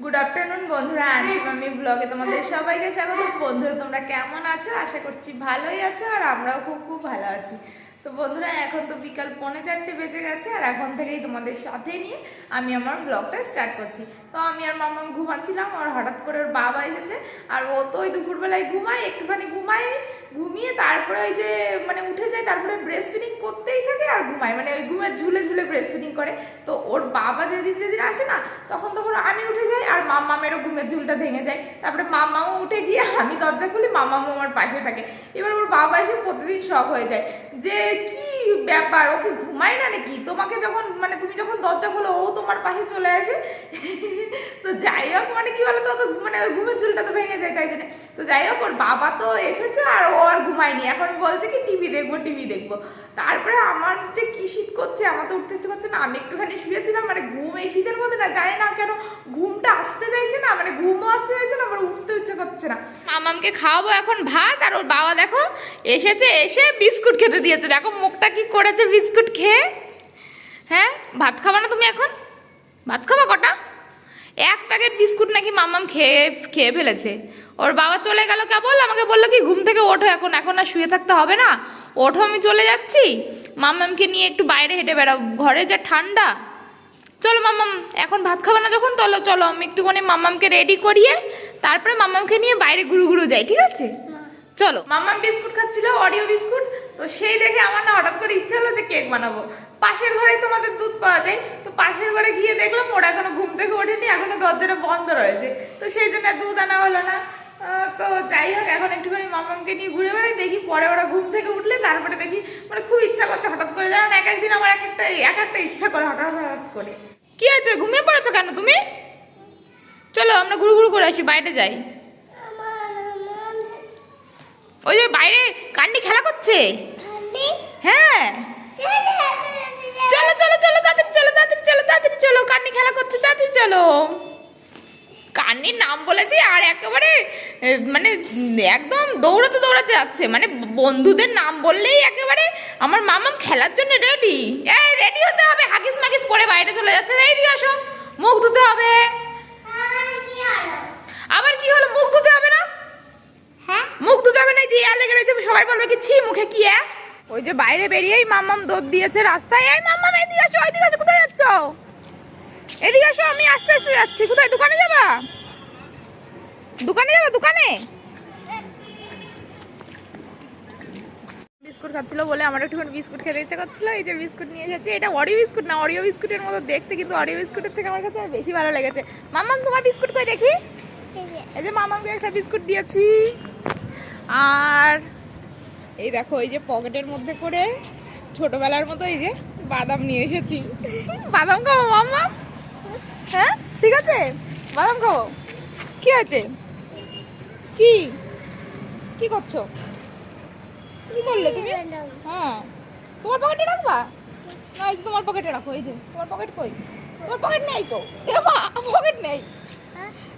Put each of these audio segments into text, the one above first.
Good afternoon বন্ধুরা, Anshi mummy ব্লগে তোমাদের সবাইকে স্বাগত। বন্ধুরা তোমরা কেমন আছো? আশা করছি ভালোই আছো, আর আমরাও খুব খুব ভালো আছি। তো বন্ধুরা এখন তো বিকাল 3:45 বেজে গেছে, আর এখন থেকেই তোমাদের সাথে নিয়ে আমি আমার ব্লগটা স্টার্ট করছি। তো আমি আর মাম্মা ঘুমাচ্ছিলাম, আর হঠাৎ করে ওর বাবা এসেছে। আর ও তো ওই দুপুরবেলায় ঘুমায়, একটুখানি ঘুমিয়ে তারপরে ওই যে মানে উঠে যায়, তারপরে ব্রেস্ট ফিডিং করতেই থাকে আর ঘুমায়, মানে ওই ঘুমে ঝুলে ঝুলে ব্রেস্ট ফিডিং করে। তো ওর বাবা যেদিন যেদিন আসে না, তখন আমি উঠে যাই, আর মাম্মামেরও ঘুমের ঝুলটা ভেঙে যায়। তারপরে মাম্মাও উঠে গিয়ে আমি দরজা খুলি, মাম্মামও আমার পাশে থাকে। এবার ওর বাবা এসে প্রতিদিন শক হয়ে যায় যে কি ব্যাপার, ওকে ঘুমায় না নাকি? তোমাকে যখন মানে তুমি যখন দরজা খোলো ও তোমার পাশে চলে আসে। তো যাই হোক, মানে কি বলতো, তো মানে ওর ঘুমের ঝুলটা তো ভেঙে যায়, তাই জন্য। তো যাই হোক, ওর বাবা তো এসেছে আর ও আর ঘুমায়নি, এখন বলছে কি টিভি দেখবো। তারপরে আমার যে কি শীত করছে, আমার তো উঠতে ইচ্ছে করছে না। আমি একটুখানি শুয়েছিলাম, মানে ঘুম এই শীতের মধ্যে না, জানি না কেন ঘুমটা আসতে চাইছে না, মানে ঘুমও আসতে চাইছে না, আবার উঠতে ইচ্ছে করছে না। মামামকে খাওয়াবো এখন ভাত, আর ওর বাবা দেখো এসেছে, এসে বিস্কুট খেতে দিয়েছে। দেখো মুখটা কি করেছে বিস্কুট খেয়ে। হ্যাঁ, ভাত খাবা না তুমি? এখন ভাত খাবা কটা? এক প্যাকেট বিস্কুট নাকি মাম্মাম খেয়ে ফেলেছে। ওর বাবা চলে গেল কেবল, আমাকে বললো কি ঘুম থেকে ওঠো, এখন আর শুয়ে থাকতে হবে না, ওঠো আমি চলে যাচ্ছি। মাম্মামকে নিয়ে একটু বাইরে হেঁটে বেড়াও, ঘরে যা ঠান্ডা। চলো মাম্মাম, এখন ভাত খাবে না যখন, চলো আমি একটুখানি মাম্মামকে রেডি করিয়ে তারপরে মাম্মামকে নিয়ে বাইরে ঘুরু যাই, ঠিক আছে? চলো। মাম্মাম বিস্কুট খাচ্ছিল, অরিও বিস্কুট। তো সেই দেখে আমার না হঠাৎ করে ইচ্ছা হলো যে কেক বানাবো। পাশের ঘরেই তোমাদের দুধ পাওয়া যায়, তো পাশের ঘরে গিয়ে দেখলাম ওরা এখনো ঘুম থেকে ওঠেনি, এখনো দরজাটা বন্ধ রয়েছে। তো সেই জন্য দুধ আনা হলো না। তো যাই হোক, এখন একটুখানি মামামকে নিয়ে ঘুরে বেড়াই, দেখি পরে ওরা ঘুম থেকে উঠলে তারপরে দেখি, মানে খুব ইচ্ছা করছে হঠাৎ করে, জানো না, এক একদিন আমার এক একটা ইচ্ছা করে হঠাৎ করে। কি আছে, ঘুমিয়ে পড়েছো কেন তুমি? চলো আমরা ঘুরু করে আসি, বাইরে যাই। ওই যে বাইরে কান্ডি খেলা করছে। হ্যাঁ, চলো তাড়াতাড়ি চলো, কান্নি খেলা করছে, তাড়াতাড়ি চলো। কান্নির নাম বলেছি আর একেবারে মানে একদম দৌড়াতে যাচ্ছে, মানে বন্ধুদের নাম বললেই একেবারে আমার মামাম খেলার জন্য রেডি। রেডি হতে হবে, হাগিস মাগিস করে বাইরে চলে যাচ্ছে। এইদিকে আসো, মুখ ধুতে হবে। আবার কি হলো, মুখ ধুতে হবে না? হ্যাঁ, মুখ ধুতে হবে না, যে লেগে রয়েছে, সবাই বলবে কি ছি মুখে কি। ওই যে বাইরে বেরিয়েই মাম্মাম দৌড় দিয়েছে রাস্তায়। এই মাম্মাম এদিকে আসো, কোথায় যাচ্ছ? এদিকে আসো, আমি আস্তে আস্তে যাচ্ছি। কোথায়, দোকানে যাবা? দোকানে বিস্কুট খাচ্ছিল বলে আমার একটুখানি বিস্কুট খেতে ইচ্ছা করছিল। এই যে বিস্কুট নিয়ে এসেছে, এটা অরিও বিস্কুট না, অরিও বিস্কুটের মতো দেখতে, কিন্তু অরিও বিস্কুটের থেকে আমার কাছে বেশি ভালো লেগেছে। মাম্মাম তোমার বিস্কুট কই দেখি? এই যে মাম্মামকে একটা বিস্কুট দিয়েছি। আর এই দেখো, এই যে পকেটের মধ্যে করে ছোটবেলার মতো এই যে বাদাম নিয়ে এসেছি। বাদাম খাবো মাম্মা? হ্যাঁ ঠিক আছে, বাদাম খাবো। কি আছে, কি কি করছো, কি করলে তুমি? হ্যাঁ, তোমার পকেটে রাখবা না? এই যে তোমার পকেটে রাখো। এই যে তোমার পকেট কই? তোমার পকেট নেই তো? পকেট নেই,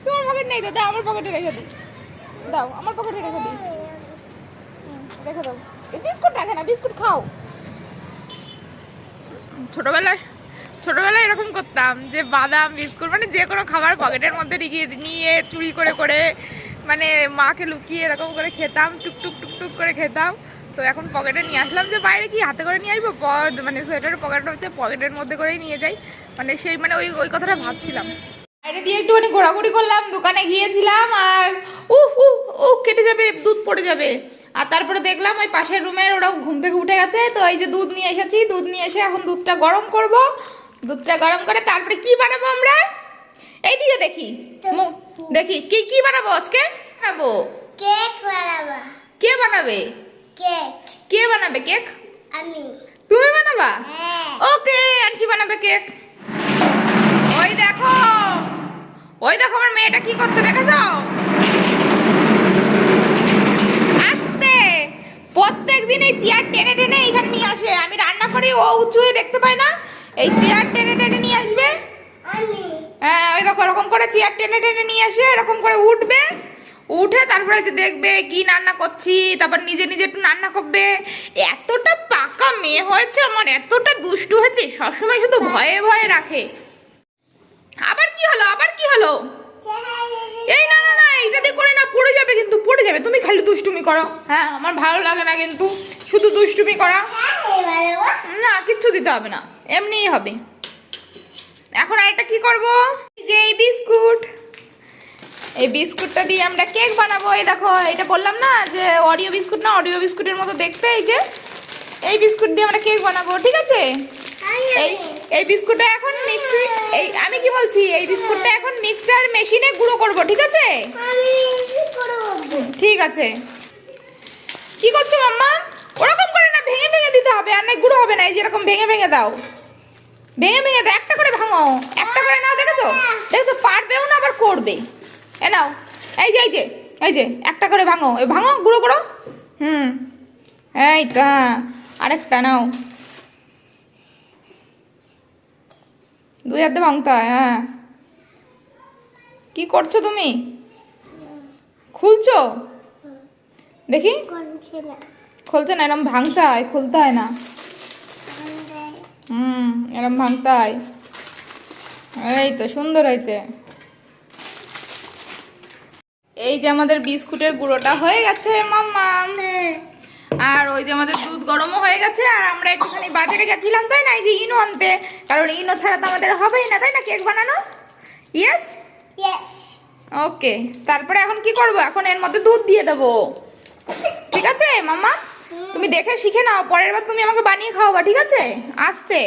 তোমার পকেট নেই তো? দাও আমার পকেটে রেখে দিই, দাও আমার পকেটে রেখে দিই, রেখে দাও। এই বিস্কুট রাখে না, বিস্কুট খাও। ছোটবেলায় এরকম করতাম যে বাদাম বিস্কুট মানে যে কোনো খাবার পকেটের মধ্যে নিয়ে চুরি করে মানে মাকে লুকিয়ে এরকম করে খেতাম, টুকটুক করে খেতাম। তো এখন পকেটে নিয়ে আসলাম, যে বাইরে কি হাতে করে নিয়ে আসবো, মানে সোয়েটারের পকেটটা হচ্ছে পকেটের মধ্যে করেই নিয়ে যাই, মানে সেই মানে ওই কথাটা ভাবছিলাম। বাইরে দিয়ে একটুখানি ঘোরাঘুরি করলাম, দোকানে গিয়েছিলাম, আর কেটে যাবে, দুধ পড়ে যাবে। আর তারপরে দেখলাম ওই পাশের রুমের ওরাও ঘুম থেকে উঠে গেছে, তো এই যে দুধ নিয়ে এসেছি, দুধ নিয়ে এসে এখন দুধটা গরম করব। দুধটা গরম করে তারপরে কি বানাবো আমরা, এইদিকে দেখি কি বানাবো আজকে। বানাবো কেক বানাবো। কে বানাবে কেক? কে বানাবে কেক? আমি। তুমি বানাবা? হ্যাঁ। ওকে, আনসি বানাবে কেক। ওই দেখো আমার মেয়েটা কি করছে, দেখেছো? প্রত্যেক দিন এই চেয়ার টেনে এখানে নিয়ে আসে, আমি রান্না করি, ও উঁচু হয়ে দেখতে পাই না, এই চেয়ার টেনে নিয়ে আসবে। হ্যাঁ, ওই দেখো এরকম করে চেয়ার টেনে নিয়ে আসে, এরকম করে উঠে তারপরে যে দেখবে কি রান্না করছি, তারপর নিজে একটু রান্না করবে। এতটা পাকা মেয়ে হয়েছে আমার, এতটা দুষ্টু হয়েছে, সবসময় শুধু ভয়ে রাখে। আবার কি হলো পড়ে যাবে, তুমি খালি দুষ্টুমি করো। হ্যাঁ, আমার ভালো লাগে না কিন্তু শুধু দুষ্টুমি করা। না, কিচ্ছু দিতে হবে না, এমনিই হবে। এখন আরেকটা কি করব, যে এই বিস্কুট, এই বিস্কুটটা দিয়ে আমরা কেক বানাবো। এই দেখো, এটা বললাম না যে অরিও বিস্কুট না, অরিও বিস্কুটের মতো দেখতে। এই যে এই বিস্কুট দিয়ে আমরা কেক বানাবো, ঠিক আছে? এই বিস্কুটটা এখন মিক্সি, এই আমি কি বলছি, এই বিস্কুটটা এখন মিক্সচার মেশিনে গুঁড়ো করব, ঠিক আছে? ঠিক আছে। কি করছো মাম্মা? ওরকম করে না, ভেঙে ভেঙে দিতে হবে, আর না গুঁড়ো হবে না। এই যেরকম ভেঙে ভেঙে দাও, ভেঙে ভেঙে দাও, একটা করে ভাঙো, একটা করে নাও। দেখেছো দেখেছো, পারবেও না আবার করবে। এ নাও, এই যে এই যে এই যে একটা করে ভাঙো, এই ভাঙো, গুঁড়ো করো। এই তো, হ্যাঁ, আরেকটা নাও। দুই হাতে ভাঙতে হয়। হ্যাঁ, কি করছো তুমি? খুলছো? দেখি, খুলছে না, এরম ভাঙতে হয়, খুলতে হয় না। এরম ভাঙতে হয়। এই তো সুন্দর হয়েছে। এই যে আমাদের বিস্কুটের গুঁড়োটা হয়ে গেছে মাম্মা, আর ওই যে আমাদের দুধ গরমও হয়ে গেছে। আর আমরা একটুখানি বাজারে গেছিলাম, তাই না, এই যে ইনো আনতে, কারণ ইনো ছাড়া তো আমাদের হবেই না, তাই না, কেক বানানো। ইয়েস, ওকে। তারপরে এখন কি করব, এখন এর মধ্যে দুধ দিয়ে দেবো, ঠিক আছে মাম্মা? তুমি দেখে শিখে নাও, পরের বার তুমি আমাকে বানিয়ে খাওয়াবা, ঠিক আছে? আস্তে।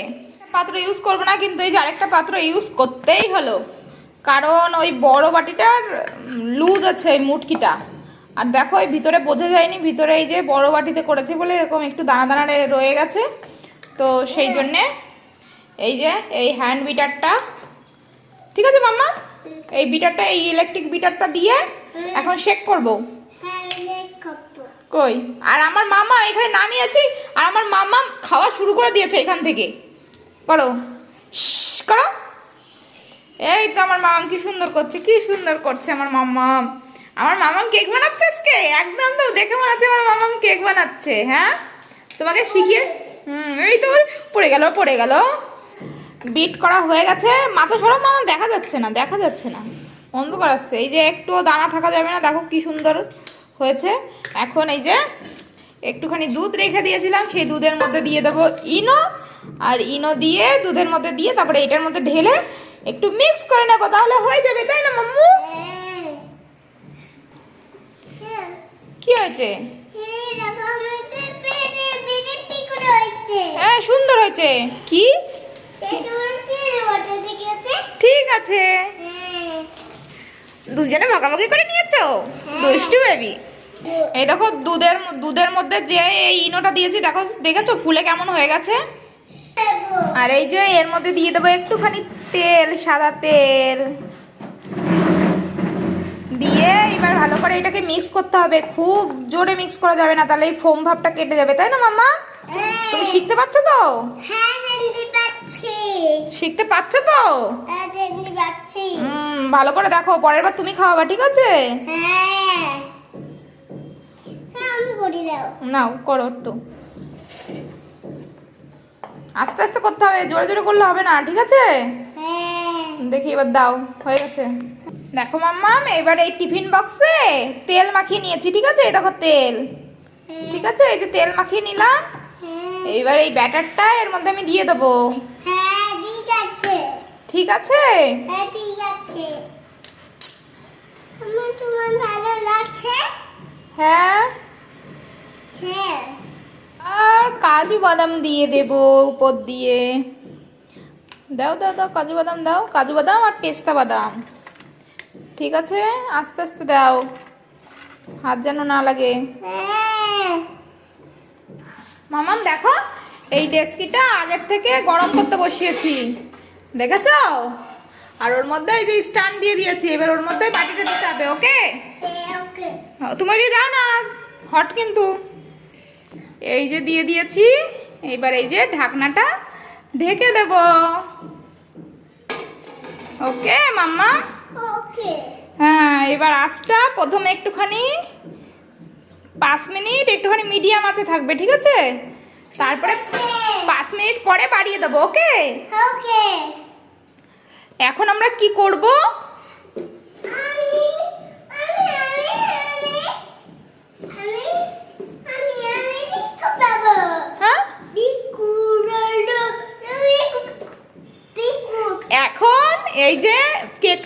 পাত্র ইউজ করবো না কিন্তু, এই যে আরেকটা পাত্র ইউজ করতেই হলো, কারণ ওই বড় বাটিটার লুজ আছে ওই মুটকিটা। আর দেখো, এই ভিতরে বোঝা যায়নি, ভিতরে এই যে বড় বাটিতে করেছে বলে এরকম একটু দানা দানা রয়ে গেছে। তো সেই জন্যে এই যে এই হ্যান্ড বিটারটা, ঠিক আছে মাম্মা? এই বিটারটা, এই ইলেকট্রিক বিটারটা দিয়ে এখন শেক করব। কই, আর আমার মামা এখানে নামিয়েছি, আর আমার মামা খাওয়া শুরু করে দিয়েছে এখান থেকে। করো, করো। এই তো আমার মামা কি সুন্দর করছে, কি সুন্দর করছে আমার মামা। আমার মামা কেক বানাচ্ছে আজকে, একদম তো দেখে মনে হচ্ছে আমার মামা কেক বানাচ্ছে। হ্যাঁ, তোমাকে শিখিয়ে। এই তো পড়ে গেল, পড়ে গেল। বিট করা হয়ে গেছে। মাথা সরব মামা, দেখা যাচ্ছে না, দেখা যাচ্ছে না, অন্ধকার আসছে। এই যে একটুও দানা থাকা যাবে না, দেখো কি সুন্দর হয়েছে। এখন এই যে একটুখানি দুধ রেখে দিয়েছিলাম, সেই দুধের মধ্যে দিয়ে দেবো ইনো, আর ইনো দিয়ে দুধের মধ্যে দিয়ে তারপরে এটার মধ্যে ঢেলে একটু মিক্স করে নেবো, তাহলে হয়ে যাবে, তাই না মাম্মু? কি হয়েছে? হ্যাঁ, সুন্দর হয়েছে। কি ঠিক আছে, দুজনে ভাগাভাগি করে নিয়েছো, দুষ্টু বেবি। এই দেখো, দুধের মধ্যে যে এই ইনোটা দিয়েছি, দেখো দেখেছো ফুলে কেমন হয়ে গেছে। আর এই যে এর মধ্যে দিয়ে দেবো একটুখানি তেল, সাদা তেল দিয়ে এবার ভালো করে এটাকে মিক্স করতে হবে। খুব জোরে মিক্স করা যাবে না, তাহলে এই ফোম ভাবটা কেটে যাবে, তাই না মাম্মা? তুমি শিখতে পারছো তো? শিখতে পারছো তো? ভালো করে দেখো, পরের বার তুমি খাওয়াবা, ঠিক আছে? নাও, করো একটু আস্তে আস্তে করতে হবে, জোরে জোরে করলে হবে না, ঠিক আছে? দেখি এবার দাও, হয়ে গেছে। দেখো মাম্মা, এবার এই টিফিন বক্সে তেল মাখিয়ে নিয়েছি, ঠিক আছে? এই দেখো তেল, ঠিক আছে? এই যে তেল মাখিয়ে নিলাম। এইবার এই ব্যাটারটা এর মধ্যে আমি দিয়ে দেবো, ঠিক আছে? হ্যাঁ, আর কাজু বাদাম দিয়ে দেবো উপর দিয়ে। দাও দাও দাও, কাজু বাদাম দাও, কাজু বাদাম আর পেস্তা বাদাম, ঠিক আছে? আস্তে আস্তে দাও, হাত যেন না লাগে। মামাম দেখো, এই ডেস্কিটা আগের থেকে গরম করতে বসিয়েছি, দেখেছো? আর ওর মধ্যে এই যে স্ট্যান্ড দিয়ে দিয়েছি, এবার ওর মধ্যে বাটিটা দিতে হবে, ওকে? তুমি যদি যাও না, হট কিন্তু। এই যে দিয়ে দিয়েছি, এইবার এই যে ঢাকনাটা ঢেকে দেব, ওকে মাম্মা? হ্যাঁ, এবার আঁচটা প্রথমে একটুখানি 5 মিনিট একটুখানি মিডিয়াম আঁচে থাকবে, ঠিক আছে? তারপরে 5 মিনিট পরে বাড়িয়ে দেবো, ওকে? এখন আমরা কি করব?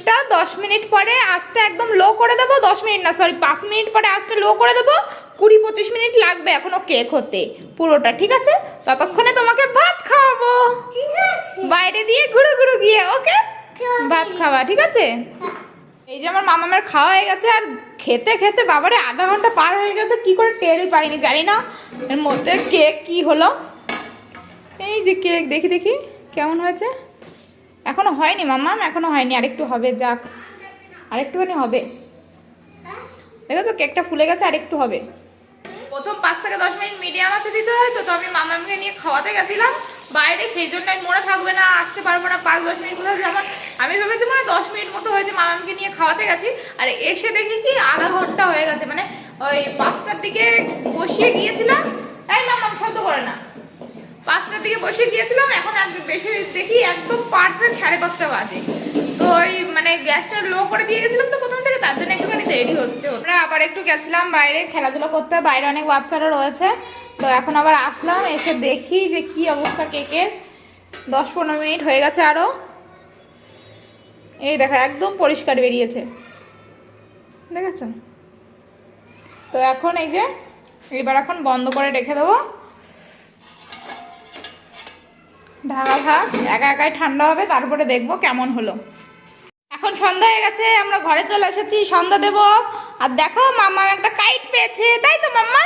কেকটা 10 মিনিট পরে আঁচটা একদম লো করে দেবো, 10 মিনিট না সরি 5 মিনিট পরে আঁচটা লো করে দেবো। 20-25 মিনিট লাগবে এখনো কেক হতে পুরোটা, ঠিক আছে? ততক্ষণে তোমাকে ভাত খাওয়াবো ঠিক আছে বাইরে দিয়ে ঘুরে ঘুরে গিয়ে, ওকে? ভাত খাওয়া, ঠিক আছে? এই যে আমার মামামের খাওয়া হয়ে গেছে, আর খেতে খেতে বাবারে আধা ঘন্টা পার হয়ে গেছে, কি করে টেরই পাইনি জানি না। এর মধ্যে কেক কি হলো, এই যে কেক দেখি দেখি কেমন হয়েছে। এখনো হয়নি মামাম, এখনো হয়নি, আরেকটু হবে, যাক আরেকটুখানি হবে। দেখেছো কেকটা ফুলে গেছে, আরেকটু হবে। প্রথম 5 থেকে 10 মিনিট মিডিয়াম আছে দিতে হয়, তো আমি মামামকে নিয়ে খাওয়াতে গেছিলাম বাইরে, সেই জন্য আমি মনে থাকবে না, আসতে পারবো না 5-10 মিনিট কোথাও যেমন আমি ভেবেছি মানে 10 মিনিট মতো হয়েছে মামামকে নিয়ে খাওয়াতে গেছি, আর এসে দেখি কি আধা ঘন্টা হয়ে গেছে। মানে ওই 5টার দিকে বসিয়ে গিয়েছিলাম, তাই মামাম শব্দ করে না, 5টার দিকে বসিয়ে গিয়েছিলাম, এখন বেশি দেখি একদম পারফেক্ট 5:30 বাজে। তো ওই মানে গ্যাসটা লো করে দিয়ে গেছিলাম তো প্রথম থেকে, তার জন্য একটুখানি দেরি হচ্ছে। আমরা আবার একটু গেছিলাম বাইরে খেলাধুলো করতে, বাইরে অনেক বাচ্চারা রয়েছে, তো এখন আবার আসলাম, এসে দেখি যে কি অবস্থা কেকের। 10-15 মিনিট হয়ে গেছে আরো, এই দেখো একদম পরিষ্কার বেরিয়েছে, দেখেছো? তো এখন এই যে এবার এখন বন্ধ করে রেখে দেবো, ঢাকা থাক, একা একাই ঠান্ডা হবে, তারপরে দেখবো কেমন হলো। এখন সন্ধ্যা হয়ে গেছে, আমরা ঘরে চলে এসেছি, সন্ধ্যা দেবো। আর দেখো মাম্মা একটা কাইট পেয়েছে, তাই তো মাম্মা?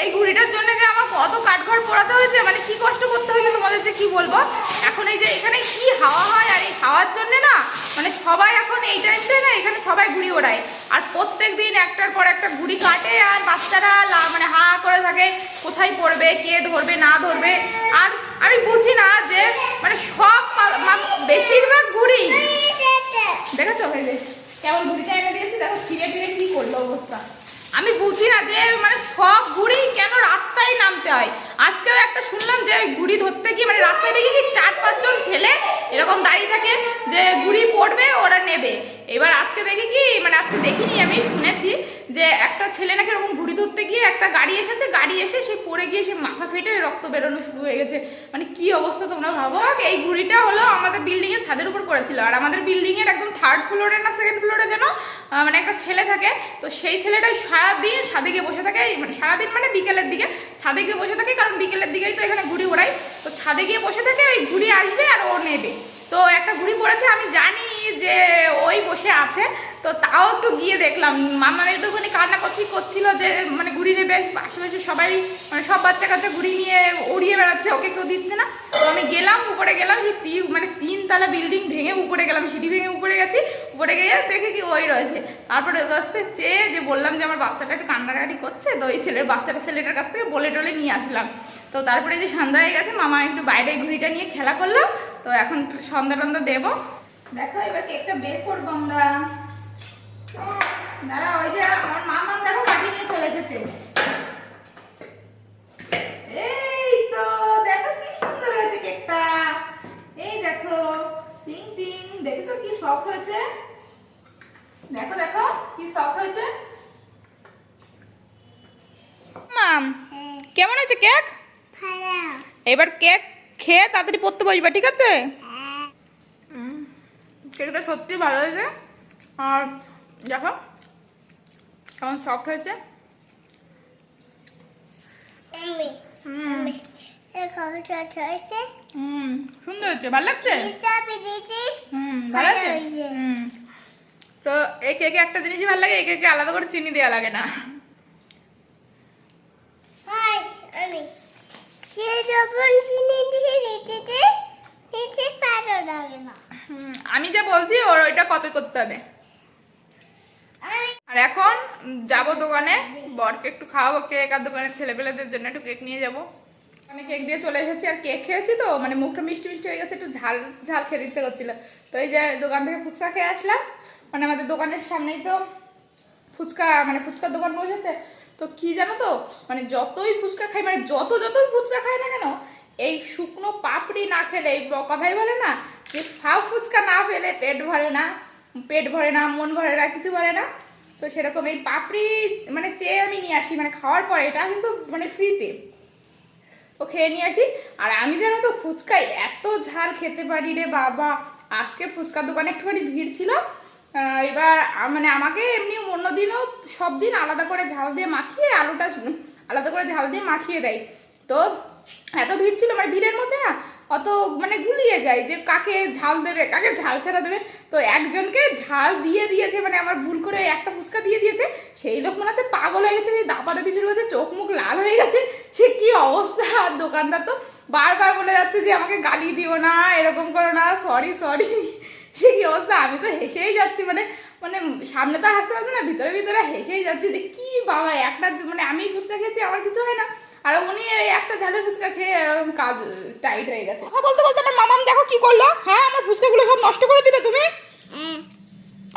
এই ঘুড়িটার জন্য যে আমার কত কাঠখড় পোড়াতে হয়েছে, মানে কি কষ্ট করতে হয়েছে তোমাদের যে কি বলবো। এখন এই যে এখানে কি হাওয়া হয়, আর এই হাওয়ার জন্য না মানে সবাই এখন এই টাইমটায় না এখানে সবাই ঘুড়ি ওড়ায়, আর প্রত্যেক দিন একটার পর একটা ঘুড়ি কাটে, আর বাচ্চারা মানে হা করে থাকে কোথায় পড়বে, কে ধরবে না ধরবে। আর আমি বুঝি না যে মানে সব বেশিরভাগ ঘুড়ি দেখেছো হয়ে গেছে, কেমন ঘুড়িটা এনে দিয়েছি দেখো, ছিঁড়ে ফিরে কি করলো অবস্থা। আমি বুঝি না যে মানে সব ঘুড়ি কেন রাস্তায় নামতে হয়। আজকেও একটা শুনলাম যে ঘুড়ি ধরতে গিয়ে মানে রাস্তায় দেখি কি 4-5 জন ছেলে এরকম দাঁড়িয়ে থাকে যে ঘুড়ি পড়বে ওরা নেবে। এবার আজকে দেখি কি মানে আজকে দেখিনি, আমি শুনেছি যে একটা ছেলে নাকি এরকম ঘুড়ি ধরতে গিয়ে একটা গাড়ি এসেছে, গাড়ি এসে সে পড়ে গিয়ে সে মাথা ফেটে রক্ত বেরোনো শুরু হয়ে গেছে। মানে কি অবস্থা তোমরা ভাবো। এই ঘুড়িটা হলো আমাদের বিল্ডিং এর ছাদের উপর পড়েছিল, আর আমাদের বিল্ডিং এর একদম 3rd ফ্লোরে না 2nd ফ্লোরে যেন মানে একটা ছেলে থাকে, তো সেই ছেলেটাই সারাদিন ছাদে গিয়ে বসে থাকে, মানে সারাদিন মানে বিকেলের দিকে ছাদে গিয়ে বসে থাকে, কারণ বিকেলের দিকেই তো এখানে ঘুড়ি ওড়াই, তো ছাদে গিয়ে বসে থাকে, ওই ঘুড়ি আসবে আর ও নেবে। তো একটা ঘুড়ি পড়েছে, আমি জানি যে ওই বসে আছে, তো তাও একটু গিয়ে দেখলাম। মামা একটুখানি কান্না করছিল যে মানে ঘুড়ি নেবে, আশেপাশে সবাই মানে সব বাচ্চা কাচ্চা ঘুড়ি নিয়ে উড়িয়ে বেড়াচ্ছে, ওকে কেউ দিচ্ছে না। তো আমি গেলাম, উপরে গেলাম, যে মানে 3 তলা বিল্ডিং ভেঙে উপরে গেলাম, সিঁড়ি ভেঙে উপরে গেছি, উপরে গিয়ে দেখে কি ওই রয়েছে। তারপরে কাছে চেয়ে যে বললাম যে আমার বাচ্চাটা একটু কান্নাকাটি করছে, তো ওই ছেলেটার কাছ থেকে বলে টলে নিয়ে আসলাম। তো তারপরে যে সন্ধ্যা হয়ে গেছে, মামা একটু বাইরে ঘুড়িটা নিয়ে খেলা করলাম, তো এখন সন্ধ্যা টন্ধা দেবো। দেখো এবার কেকটা বের করবো আমরা, দাঁড়া। ওই যে আমার মামা দেখো কাটি নিয়ে চলে এসেছে, এই তো দেখো কি সুন্দর হয়েছে কেকটা, এই দেখো টিং টিং, দেখেছো কি সফট হয়েছে, দেখো দেখো কি সফট হয়েছে। মাম কেমন হয়েছে কেক? ভালো এবার কেক খেয়ে তাড়াতাড়ি পড়তে বসবা, ঠিক আছে? কেকটা সত্যি ভালো হয়েছে, আর দেখো কেমন সফট হয়েছে। আমি আমি হয়েছে সুন্দর হয়েছে, ভালো লাগছে। পেরেছি ভালো ভালো লাগছে। হয়েছে। তো এই কেকে একটা জিনিসই ভালো লাগে, এই কেকে আলাদা করে চিনি দেওয়া লাগে না। হাই আমি যে যখন চিনি দিয়ে রেখেছে নিতে পারো লাগে না। আমি যা বলছি ওর ওইটা কপি করতে হবে। আর এখন যাব দোকানে, বরকে একটু খাওয়াবো কেক, আর দোকানের ছেলেপেলেদের জন্য একটু কেক নিয়ে যাবো। মানে কেক দিয়ে চলে এসেছি, আর কেক খেয়েছি তো মানে মুখটা মিষ্টি মিষ্টি হয়ে গেছে, একটু ঝাল ঝাল খেতে ইচ্ছে করছিল। তো এই যে দোকান থেকে ফুচকা খেয়ে আসলাম, মানে আমাদের দোকানের সামনেই তো ফুচকা মানে ফুচকার দোকান বসেছে। তো কি জানো তো মানে যতই ফুচকা খাই, মানে যতই ফুচকা খাই না কেন, এই শুকনো পাপড়ি না খেলে, এই কথাই বলে না যে ফাও ফুচকা না ফেলে পেট ভরে না, মন ভরে না, কিছু ভরে না। তো সেরকম এই পাপড়ি মানে চেয়ে আমি নিয়ে আসি, মানে খাওয়ার পরে, এটা কিন্তু মানে ফ্রিতে, তো খেয়ে নিয়ে আসি। আর আমি জানো তো ফুচকায় এত ঝাল খেতে পারি রে বাবা, আজকে ফুচকার দোকানে একটুখানি ভিড় ছিল। এবার মানে আমাকে এমনি অন্যদিনও সব দিন আলাদা করে ঝাল দিয়ে মাখিয়ে আলুটা আলাদা করে ঝাল দিয়ে মাখিয়ে দেয়। তো এত ভিড় ছিল, মানে ভিড়ের মধ্যে না অত মানে গুলিয়ে যায় যে কাকে ঝাল দেবে কাকে ঝাল ছাড়া দেবে। তো একজনকে ঝাল দিয়ে দিয়েছে, মানে আমার ভুল করে একটা ফুচকা দিয়ে দিয়েছে। সেই লোক মনে হচ্ছে পাগল হয়ে গেছে, দাপাদাপি শুরু হয়েছে, চোখ মুখ লাল হয়ে গেছে, সে কি অবস্থা। আর দোকানদার তো বারবার বলে যাচ্ছে যে আমাকে গালি দিও না, এরকম করো না, সরি সরি। সে কি অবস্থা, আমি তো হেসেই যাচ্ছি, মানে মানে সামনে তো হাসতে পারছি না, ভিতরে ভিতরে হেসেই যাচ্ছি যে কি বাবা, একটা মানে আমি ফুচকা খেয়েছি আমার কিছু হয় না, আর উনি এই একটা ঝালের ফুচকা খেয়ে এরকম কাজ টাইট হয়ে গেছে। কথা বলতে বলতে আমার মামাম দেখো কি করলো। হ্যাঁ, আমার ফুচকাগুলো সব নষ্ট করে দিলে তুমি।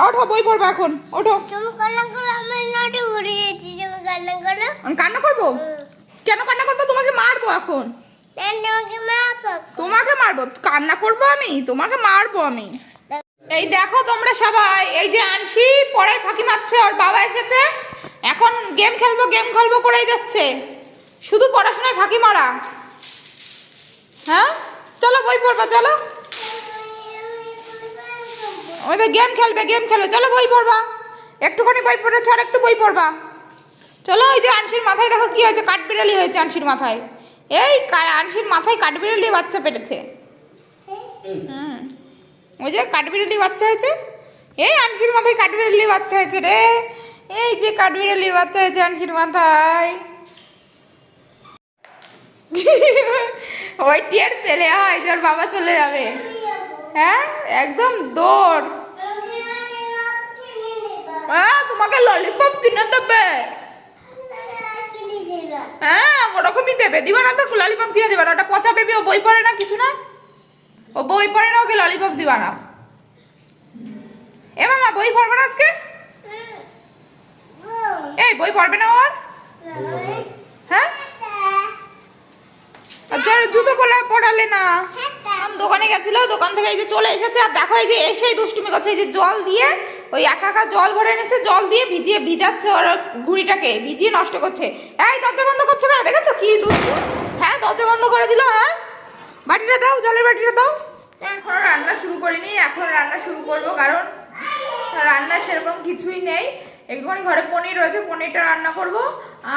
ওঠো, বই পড়বে এখন, ওঠো। তুমি কান্না করো, আমি নাটক করিয়েছি, তুমি কান্না করো। আমি কান্না করবো? কেন কান্না করবো? তোমাকে মারবো এখন। তোমাকে মাফ। তোমাকে মারবো? কান্না করবো আমি? তোমাকে মারবো আমি। এই দেখো তোমরা সবাই, এই যে আনসি পড়ায় ফাঁকি মারছে, ওর বাবা এসেছে, এখন গেম খেলবো করেই যাচ্ছে, শুধু পড়াশোনায় ফাঁকি মারা। হ্যাঁ, চলো বই পড়বা, চলো। ওই তো গেম খেলবে, চলো বই পড়বা, একটুখানি বই পড়েছো আর একটু বই পড়বা, চলো। এই যে আনসির মাথায় দেখো কি হয়েছে, কাঠবিড়ালি হয়েছে আনসির মাথায়। এই আনসির মাথায় কাঠবিড়ালি বাচ্চা পেটেছে। ওই যে কাঠবিড়ালি বাচ্চা হয়েছে, এই আনসির মাথায় কাঠবিড়ালি বাচ্চা হয়েছে রে, এই যে কাঠবিড়ালির বাচ্চা হয়েছে আনসির মাথায়। ওই টের পেলে হয় যে ওর বাবা চলে যাবে। হ্যাঁ, একদম দৌড়। তোমাকে ললিপপ কিনে দেবে। হ্যাঁ, ওরকমই দেবে, দিবা না তো ললিপপ কিনে দিবা না, ওটা পচা বেবি, ও বই পড়ে না কিছু না, ও বই পড়ে না, ওকে ললিপপ দিবা না। এ মামা, বই পড়বে না আজকে? এই বই পড়বে না ওর? হ্যাঁ, জুতো পড়ালে না। দোকানে গেছিল, দোকান থেকে এই যে চলে এসেছে, আর দেখো এই যে এসেই দুষ্টুমি করছে, এই যে জল দিয়ে ওই একা জল ভরে এনেছে, জল দিয়ে ভিজাচ্ছে ওর ঘুড়িটাকে, ভিজিয়ে নষ্ট করছে। এই দরজা বন্ধ করছো কেন? দেখেছো কি দুষ্টু? হ্যাঁ, দরজা বন্ধ করে দিল। হ্যাঁ, বাটিটা দাও, জলের বাটিটা দাও। এখন রান্না শুরু করিনি, এখন রান্না শুরু করবো, কারণ রান্না সেরকম কিছুই নেই। একটুখানি ঘরে পনির রয়েছে, পনিরটা রান্না করব,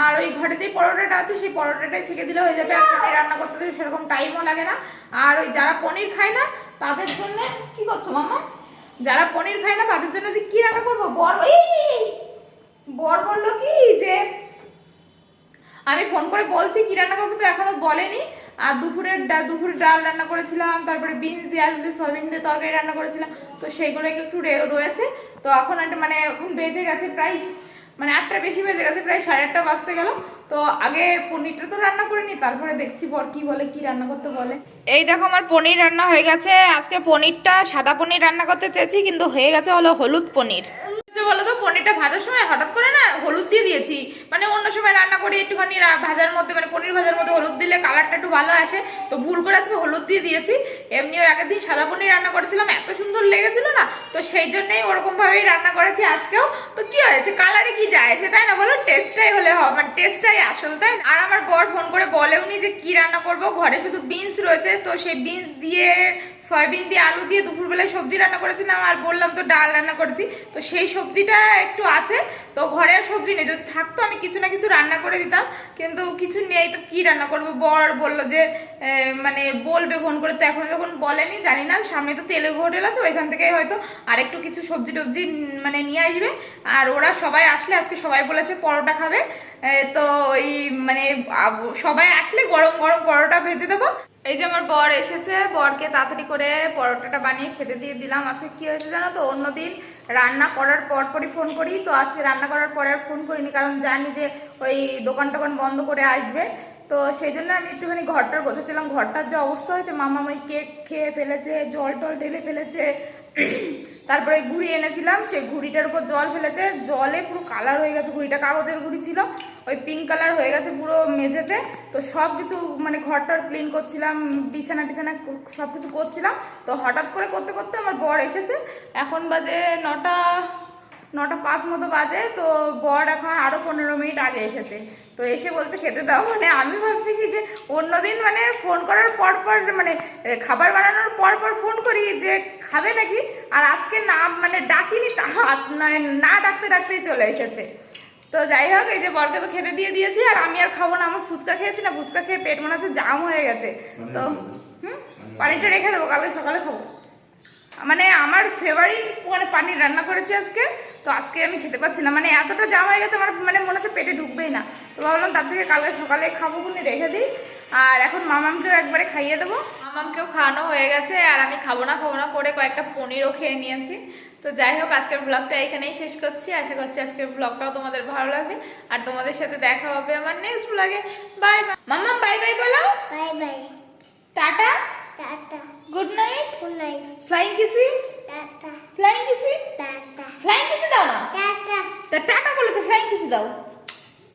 আর ওই ঘরে যে পরোটাটা আছে সেই পরোটাটাই ছেঁকে দিলে হয়ে যাবে। আর পনির রান্না করতে তো সেরকম টাইমও লাগে না। আর ওই যারা পনির খায় না তাদের জন্য কি করছো মামা? যারা পনির খায় না তাদের জন্য যে কি রান্না করবো, বর বললো কি যে আমি ফোন করে বলছি কি রান্না করবো, তো এখনো বলেনি। আর দুপুরে ডাল রান্না করেছিলাম, তারপরে বিনস দিয়ে আলু দিয়ে সয়াবিন দিয়ে তরকারি রান্না করেছিলাম, তো সেইগুলো একটু রয়েছে। তো এখন একটা মানে এখন বেজে গেছে প্রায় মানে 8টার বেশি বেজে গেছে, প্রায় 8:30 বাজতে গেল। তো আগে পনিরটা তো রান্না করে নি, তারপরে দেখছি বর কি বলে, কি রান্না করতে বলে। এই দেখো আমার পনির রান্না হয়ে গেছে। আজকে পনিরটা সাদা পনির রান্না করতে চেয়েছি, কিন্তু হয়ে গেছে হলো হলুদ পনির। বলো তো, পনিরটা ভাজার সময় হঠাৎ করে না হলুদ দিয়ে দিয়েছি। মানে অন্য সময় রান্না করি একটুখানি ভাজার মধ্যে, মানে পনির ভাজার মধ্যে হলুদ দিলে কালারটা একটু ভালো আসে, তো ভুল করে আজকে হলুদ দিয়ে দিয়েছি। এমনিও আগের দিন সাদা পনির রান্না করেছিলাম, এত সুন্দর লেগেছিল না, তো সেই জন্যই ওরকম ভাবেই রান্না করেছি আজকেও। তো কি হয়েছে, কালারে কি যায় সে, তাই না বলো? টেস্টটাই হলে হবে, মানে টেস্টটাই আসল, তাই। আর আমার বর ফোন করে বলেওনি যে কি রান্না করব, ঘরে শুধু বিনস রয়েছে, তো সেই বিনস দিয়ে সয়াবিন দিয়ে আলু দিয়ে দুপুরবেলায় সবজি রান্না করেছিলাম, আর বললাম তো ডাল রান্না করেছি, তো সেই সবজিটা একটু আছে। তো ঘরে আর সবজি নেই, যদি থাকতো আমি কিছু না কিছু রান্না করে দিতাম, কিন্তু কিছু নেই, তো কি রান্না করবো। বর বললো যে মানে বলবে ফোন করে, তো এখন যখন বলেনি জানি না, সামনে তো তেলেগু হোটেল আছে, ওইখান থেকে হয়তো আর একটু কিছু সবজি টবজি মানে নিয়ে আসবে। আর ওরা সবাই আসলে, আজকে সবাই বলেছে পরোটা খাবে, তো ওই মানে সবাই আসলে গরম গরম পরোটা ভেজে দেবো। এই যে আমার বর এসেছে, বরকে তাড়াতাড়ি করে পরোটাটা বানিয়ে খেতে দিয়ে দিলাম। আজকে কি হয়েছে জানো তো, অন্যদিন রান্না করার পরপরই ফোন করি, তো আজকে রান্না করার পরে আর ফোন করিনি, কারণ জানি যে ওই দোকান টোকান বন্ধ করে আসবে। তো সেই জন্য আমি একটুখানি ঘরটার গোছাচ্ছিলাম। ঘরটার যে অবস্থা হয়েছে, মামা ওই কেক খেয়ে ফেলেছে, জল টল ঢেলে ফেলেছে, তারপরে ঘুড়ি এনেছিলাম, সেই ঘুড়িটার উপর জল ফেলেছে, জলে পুরো কালার হয়ে গেছে ঘুড়িটা, কাগজের ঘুড়ি ছিল, ওই পিঙ্ক কালার হয়ে গেছে পুরো মেঝেতে। তো সব কিছু মানে ঘরটার ক্লিন করছিলাম, বিছানা টিছানা সব কিছু করছিলাম, তো হঠাৎ করে করতে করতে আমার বর এসেছে। এখন বাজে 9টা 9:05 মতো বাজে। তো বর এখন আরো 15 মিনিট আগে এসেছে, তো এসে বলছে খেতে দাও। মানে আমি ভাবছি কি যে অন্যদিন মানে ফোন করার পর পর মানে খাবার বানানোর পর পর ফোন করি যে খাবে নাকি, আর আজকে না মানে ডাকিনি, মানে না ডাকতে ডাকতেই চলে এসেছে। তো যাই হোক, এই যে বরকে তো খেতে দিয়ে দিয়েছি, আর আমি আর খাবো না। আমার ফুচকা খেয়েছি না, ফুচকা খেয়ে পেট মনে হচ্ছে জাম হয়ে গেছে। তো পানিটা রেখে দেবো, কালকে সকালে খাবো। মানে আমার ফেভারিট মানে পানির রান্না করেছি আজকে, তো আজকে আমি খেতে পাচ্ছি না, মানে এতটা জাম হয়ে গেছে আমার, মানে মনে হচ্ছে পেটে ঢুকবেই না। তো ভাবলাম তার থেকে কালকে সকালে খাবো বলে রেখে দিই। আর এখন মামামকেও একবারে খাইয়ে দেবো। মামামকেও খাওয়ানো হয়ে গেছে, আর আমি খাবো না করে কয়েকটা পনিরও খেয়ে নিয়েছি। তো যাই হোক, আজকের ব্লগটা এখানেই শেষ করছি। আশা করছি আজকের ব্লগটাও তোমাদের ভালো লাগবে, আর তোমাদের সাথে দেখা হবে আমার নেক্সট ব্লগে। বাই বাই মামাম, বাই বাই বলো। Bye bye, tata, tata, good night, good night, flying কিসি, টাটা, ফ্লাইং কিসি, টাটা, ফ্লাইং কিসি দাও না। টাটা। তা টাটা বলেছে, ফ্লাইং কিসি দাও।